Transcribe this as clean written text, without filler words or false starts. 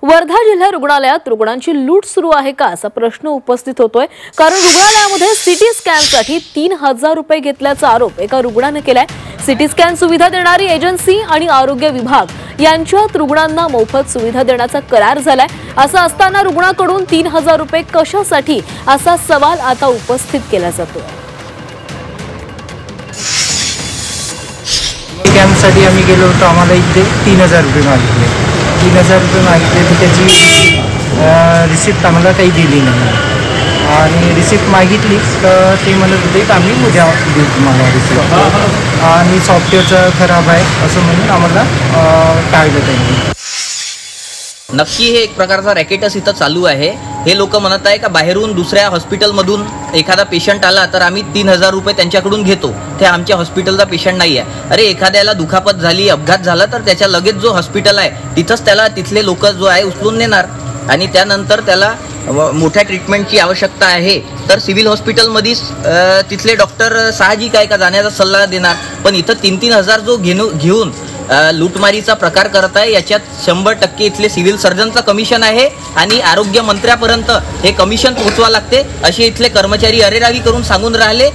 वर्धा जिल्हा रुग्णालयात रुग्णांची लूट सुरू आहे का असा प्रश्न उपस्थित होतोय। कारण रुग्णालयामध्ये सिटी स्कॅनसाठी 3000 रुपये घेतल्याचा आरोप एका रुग्णाने केलाय। सिटी स्कॅन सुविधा देणारी एजन्सी आणि आरोग्य विभाग यांच्यात रुग्णांना मोफत सुविधा देण्याचा करार झालाय। असं असताना रुग्णाकडून 3000 रुपये कशासाठी असा सवाल आता उपस्थित केला जातोय। स्कॅनसाठी आम्ही गेलो होतो, आम्हाला इथे 3000 रुपये मागितले। 3000 रुपये मागितले तर त्याची रिसिप्ट आम्हाला काही दिली नाही आणि रिसिप्ट मागितली तर ते म्हणत होते की आम्ही उद्या देऊ तुम्हाला रिसिप्ट आणि सॉफ्टवेअरचं खराब आहे असं म्हणून आम्हाला टाळलं त्यांनी। नक्की हे एक प्रकारचा रॅकेटच इथं चालू आहे। हे लोक म्हणत आहे का बाहेरून दुसऱ्या हॉस्पिटलमधून एखादा पेशंट आला तर आम्ही 3000 रुपये त्यांच्याकडून घेतो, ते आमच्या हॉस्पिटलचा पेशंट नाही आहे। अरे एखाद्याला दुखापत झाली, अपघात झाला तर त्याच्या लगेच जो हॉस्पिटल आहे तिथंच त्याला तिथले लोक जो आहे उचलून नेणार आणि त्यानंतर त्याला मोठ्या ट्रीटमेंटची आवश्यकता आहे तर सिव्हिल हॉस्पिटलमध्येच तिथले डॉक्टर साहजिक आहे का जाण्याचा सल्ला देणार। पण इथं 3-3000 जो घेऊन लूटमारीचा प्रकार करत आहे, याच्यात 100% इथले सिव्हिल सर्जनचं कमिशन आहे आणि आरोग्य मंत्र्यापर्यंत हे कमिशन पोहोचवा लागते असे इथले कर्मचारी अरेरावी करून सांगून राहिले।